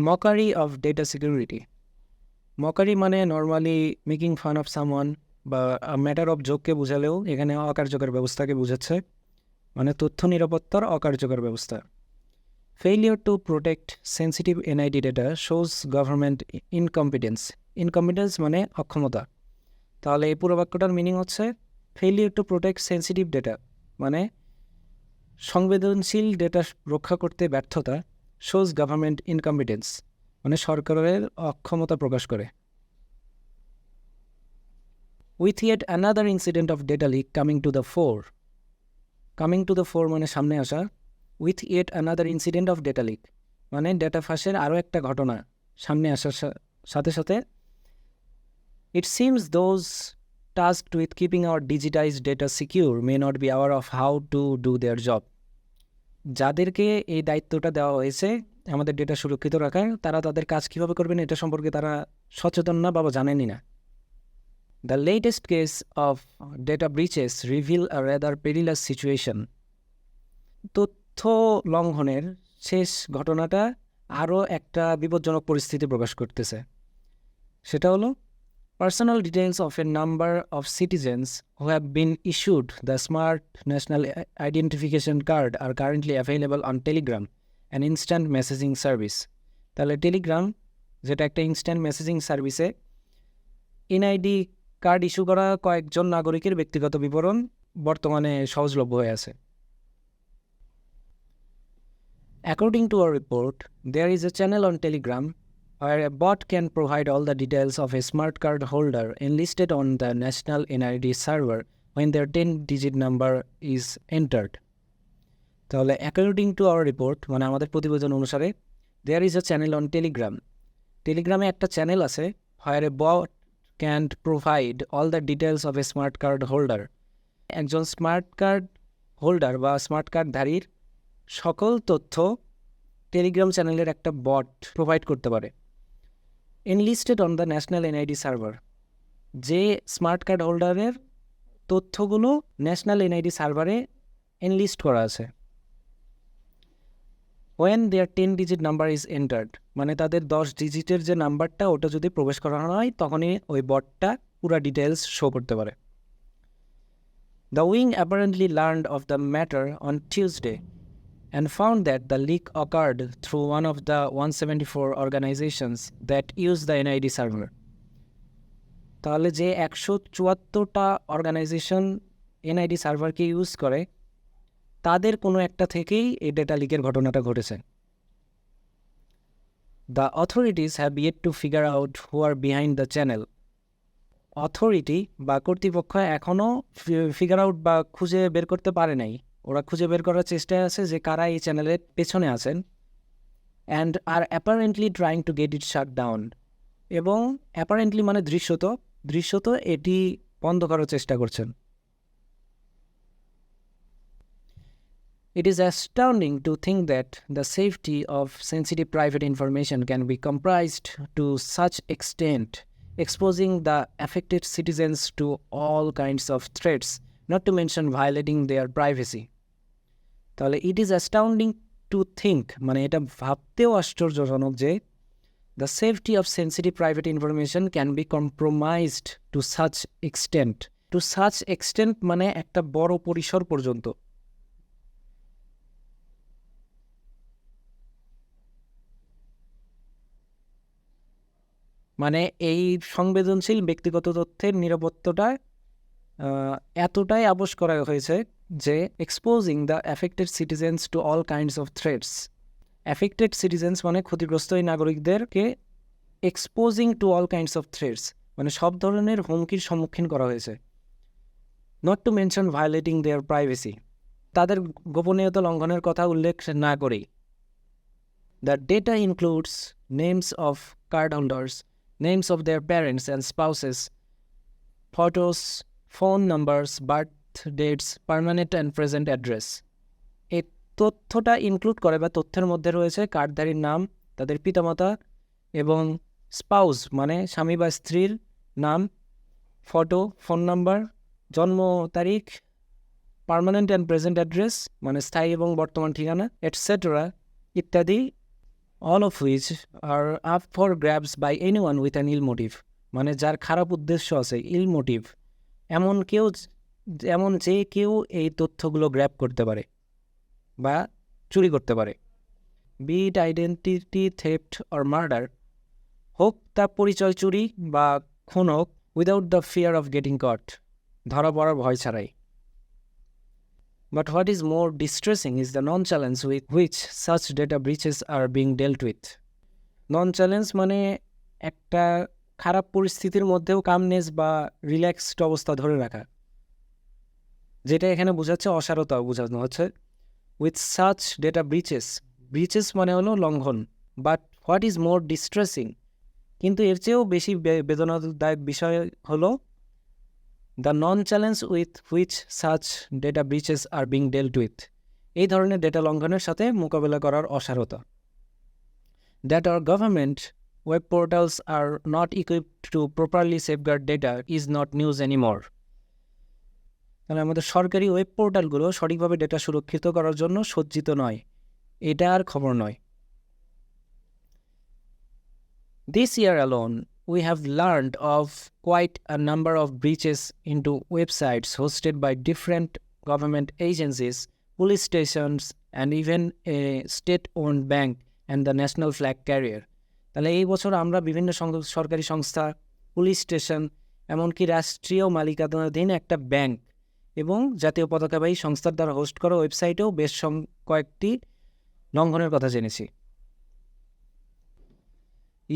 Mockery of data security. Mockery মানে normally making fun of someone বা matter of জোককে বোঝালেও এখানে অকার্যকর ব্যবস্থাকে বোঝাচ্ছে, মানে তথ্য নিরাপত্তার অকার্যকর ব্যবস্থা। Failure to protect sensitive NID data shows government incompetence. Incompetence মানে অক্ষমতা। তাহলে এই পুরো বাক্যটার মিনিং হচ্ছে failure to protect sensitive data মানে সংবেদনশীল ডেটা রক্ষা করতে ব্যর্থতা, শোজ গভর্নমেন্ট ইনকম্পিটেন্স মানে সরকারের অক্ষমতা প্রকাশ করে। With yet another incident of data leak coming to the fore. Coming to the fore মানে সামনে আসা, with yet another incident of data leak মানে ডেটা ফাঁসের আরও একটা ঘটনা সামনে আসার সাথে সাথে it seems those tasked with keeping our digitised data secure may not be aware of how to do their job. যাদেরকে এই দায়িত্বটা দেওয়া হয়েছে আমাদের ডেটা সুরক্ষিত রাখার, তারা তাদের কাজ কীভাবে করবেন এটা সম্পর্কে তারা সচেতন না বা জানেনই না। The latest case of data breaches reveal a rather perilous situation. তথ্য লঙ্ঘনের শেষ ঘটনাটা আরও একটা বিপজ্জনক পরিস্থিতি প্রকাশ করতেছে। সেটা হলো personal details of a number of citizens who have been issued the smart national identification card are currently available on Telegram an instant messaging service. তাহলে টেলিগ্রাম যেটা একটা ইনস্ট্যান্ট মেসেজিং সার্ভিসে এনআইডি কার্ড ইস্যু করা কয়েকজন নাগরিকের ব্যক্তিগত বিবরণ বর্তমানে সহজলভ্য হয়ে আছে। According to a report, there is a channel on Telegram where a bot can provide all the details of a smart card holder enlisted on the national NID server when their 10-digit number is entered. তাহলে according to our report মানে আমাদের প্রতিবেদন অনুসারে there is a channel on Telegram. টেলিগ্রামে একটা channel আছে where a bot can provide all the details of a smart card holder. একজন smart card holder বা স্মার্ট কার্ডধারীর সকল তথ্য টেলিগ্রাম চ্যানেলের একটা বট প্রোভাইড করতে পারে। Enlisted on the national NID server, যে স্মার্ট কার্ড হোল্ডারের তথ্যগুলো ন্যাশনাল এনআইডি সার্ভারে এনলিস্ট করা আছে। When their 10-digit number is entered মানে তাদের 10 ডিজিটের যে নাম্বারটা ওটা যদি প্রবেশ করানো হয় তখনই ওই বটটা পুরো ডিটেলস শো করতে পারে। The wing apparently learned of the matter on Tuesday and found that the leak occurred through one of the 174 organizations that use the NID server. তাহলে যে 174টা অর্গানাইজেশন এনআইডি সার্ভারকে ইউজ করে তাদের কোনো একটা থেকেই এই ডেটা লিকের ঘটনাটা ঘটেছে। The authorities have yet to figure out who are behind the channel. Authority বা কর্তৃপক্ষ এখনও ফিগার আউট বা খুঁজে বের করতে পারে নাই, ওরা খুঁজে বের করার চেষ্টায় আছে যে কারা এই চ্যানেলের পেছনে আছেন। And are apparently trying to get it shut down এবং অ্যাপারেন্টলি মানে দৃশ্যত এটি বন্ধ করার চেষ্টা করছেন। It is astounding to think that the safety of sensitive private information can be compromised to such extent exposing the affected citizens to all kinds of threats, not to mention violating their privacy. তাহলে ইট is astounding to think মানে এটা ভাবতেও আশ্চর্যজনক যে the safety of sensitive private information can B compromised two such extent মানে একটা বড় পরিসর পর্যন্ত। মানে এই সংবেদনশীল ব্যক্তিগত তথ্যের নিরাপত্তাটা এতটাই আপোষ করা হয়েছে যে exposing the affected citizens to all kinds of threats. Affected citizens মানে ক্ষতিগ্রস্ত এই নাগরিকদেরকে exposing to all kinds of threats মানে সব ধরনের হুমকির সম্মুখীন করা হয়েছে। Not to mention violating their privacy, তাদের গোপনীয়তা লঙ্ঘনের কথা উল্লেখ না করেই। The data includes names of card holders, names of their parents and spouses, photos, phone numbers, birth dates, permanent and present address. এই তথ্যটা ইনক্লুড করে বা তথ্যের মধ্যে রয়েছে কার্ডধারীর নাম, তাদের পিতামাতা এবং স্পাউস মানে স্বামী বা স্ত্রীর নাম, ফটো, ফোন নাম্বার, জন্ম তারিখ, পার্মানেন্ট অ্যান্ড প্রেজেন্ট অ্যাড্রেস মানে স্থায়ী এবং বর্তমান ঠিকানা, এটসেট্রা ইত্যাদি all of which are up for grabs by anyone with an ill motive, মানে যার খারাপ উদ্দেশ্য আছে, ইল মোটিভ, এমন যে কেউ এই তথ্যগুলো গ্র্যাব করতে পারে বা চুরি করতে পারে। Be it identity theft or murder, হোক তা পরিচয় চুরি বা খুন হোক, without the fear of getting caught, ধরা পড়ার ভয় ছাড়াই। But what is more distressing is the nonchalance with which such data breaches are being dealt with. Non-challenge মানে একটা খারাপ পরিস্থিতির মধ্যেও কামনেস বা রিল্যাক্সড অবস্থা ধরে রাখা, যেটা এখানে বোঝাচ্ছে অসারতা বোঝানো হচ্ছে। উইথ সাচ ডেটা ব্রিচেস মানে হলো লঙ্ঘন। But what is more distressing, কিন্তু এর চেয়েও বেশি বেদনাদায়ক বিষয় হলো the nonchalance with which such data breaches are being dealt with, এই ধরনের ডেটা লঙ্ঘনের সাথে মোকাবেলা করার অসারতা। That our government web portals are not equipped to properly safeguard data is not news anymore. তাহলে আমাদের সরকারি ওয়েব পোর্টালগুলো সঠিকভাবে ডেটা সুরক্ষিত করার জন্য সজ্জিত নয়, এটা আর খবর নয়। This year alone, we have learned of quite a number of breaches into websites hosted by different government agencies, police stations, and even a state-owned bank and the national flag carrier. তাহলে এই বছর আমরা বিভিন্ন সরকারি সংস্থা, police station, এমনকি রাষ্ট্রীয় মালিকানাধীন একটা ব্যাংক এবং জাতীয় পতাকাবাহী সংস্থার দ্বারা হোস্ট করা ওয়েবসাইটেও বেশ কয়েকটি লঙ্ঘনের কথা জেনেছি।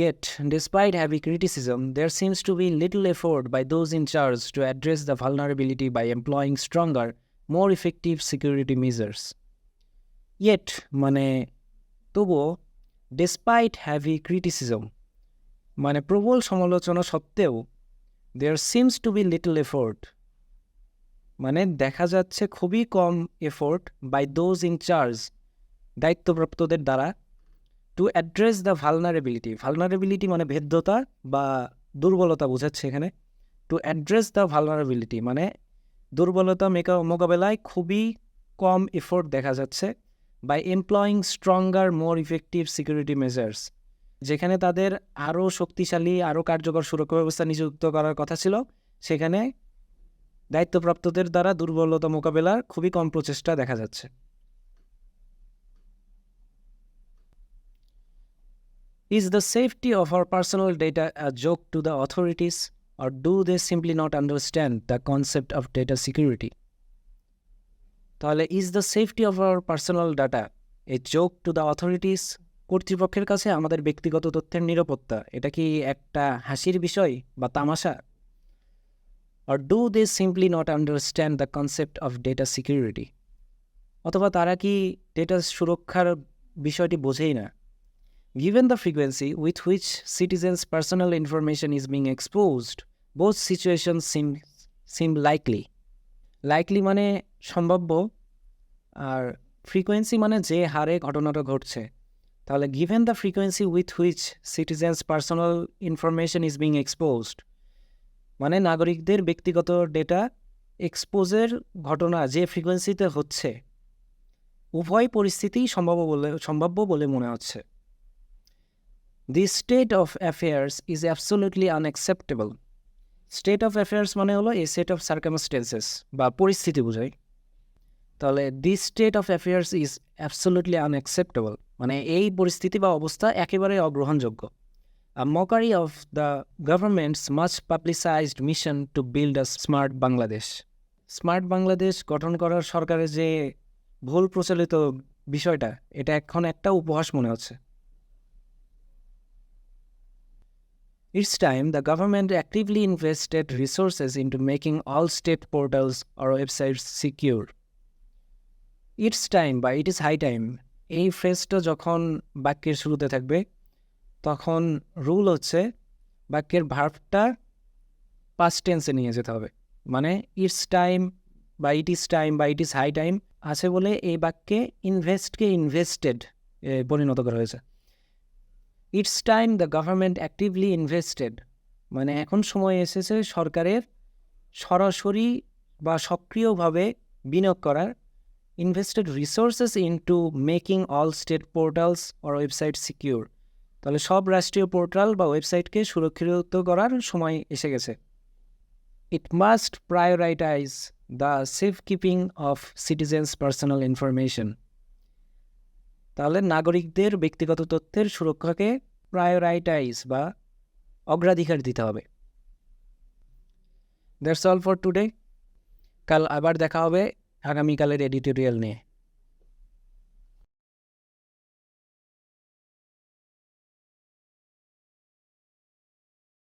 Yet, despite heavy criticism, there seems to be little effort by those in charge to address the vulnerability by employing stronger, more effective security measures. Yet, মানে তবুও, despite heavy criticism, মানে প্রবল সমালোচনা সত্ত্বেও, there seems to be little effort, মানে দেখা যাচ্ছে খুবই কম effort by those in charge, দায়িত্বপ্রাপ্তদের দ্বারা, টু অ্যাড্রেস দ্য ভালনারেবিলিটি মানে ভেদ্যতা বা দুর্বলতা বোঝাচ্ছে এখানে। টু অ্যাড্রেস দ্য ভালনারেবিলিটি মানে দুর্বলতা মোকাবেলায় খুবই কম এফোর্ট দেখা যাচ্ছে। By employing stronger more effective security measures, যেখানে তাদের আরও শক্তিশালী আরও কার্যকর সুরক্ষা ব্যবস্থা নিযুক্ত করার কথা ছিল, সেখানে দায়িত্বপ্রাপ্তদের দ্বারা দুর্বলতা মোকাবেলার খুবই কম প্রচেষ্টা দেখা যাচ্ছে। Is the safety of our personal data a joke to the authorities, or do they simply not understand the concept of data security? তাহলে is the safety of our personal data a joke to the authorities? কর্তৃপক্ষের কাছে আমাদের ব্যক্তিগত তথ্যের নিরাপত্তা এটা কি একটা হাসির বিষয় বা তামাশা? Or do they simply not understand the concept of data security? অথবা তারা কি ডেটা সুরক্ষার বিষয়টি বোঝেই না? Given the frequency with which citizens' personal information is being exposed, both situations seem likely. Likely মানে সম্ভাব্য, আর frequency মানে যে হারে ঘটনাটা ঘটছে। তাহলে given the frequency with which citizens' personal information is being exposed, মানে নাগরিকদের ব্যক্তিগত ডেটা এক্সপোজের ঘটনা যে ফ্রিকোয়েন্সিতে হচ্ছে, উভয় পরিস্থিতি সম্ভাব্য বলে মনে হচ্ছে। The state of affairs is absolutely unacceptable. State of affairs মানে হলো a set of circumstances বা পরিস্থিতি বোঝায়। তাহলে this state of affairs is absolutely unacceptable মানে এই পরিস্থিতি বা অবস্থা একেবারে অগ্রহণযোগ্য। A mockery of the government's much publicized mission to build a smart Bangladesh. Smart Bangladesh গঠন করার সরকারের যে ভুল প্রচলিত বিষয়টা, এটা এখন একটা উপহাস মনে হচ্ছে। Each time, the government actively invested resources into making all state portals or websites secure. Each time বা it is high time, এই ফ্রেজটা যখন বাক্যের শুরুতে থাকবে তখন রুল হচ্ছে বাক্যের ভার্বটা পাস্ট টেন্সে নিয়ে যেতে হবে। মানে ইটস টাইম বা ইট ইজ টাইম বা ইট ইজ হাই টাইম আছে বলে এই বাক্যে ইনভেস্টকে ইনভেস্টেড পরিণত করা হয়েছে। It's time the government actively invested মানে এখন সময় এসেছে সরকারের সরাসরি বা সক্রিয়ভাবে বিনিয়োগ করার invested resources into making all state portals or website secure. তাহলে সব রাষ্ট্রীয় পোর্টাল বা ওয়েবসাইটকে সুরক্ষিত করার সময় এসে গেছে। It must prioritise the safe keeping of citizens personal information. তাহলে নাগরিকদের ব্যক্তিগত তথ্যের সুরক্ষাকে প্রায়োরিটাইজ বা অগ্রাধিকার দিতে হবে। That's all for today. কাল আবার দেখা হবে আগামীকালের এডিটোরিয়াল নিয়ে।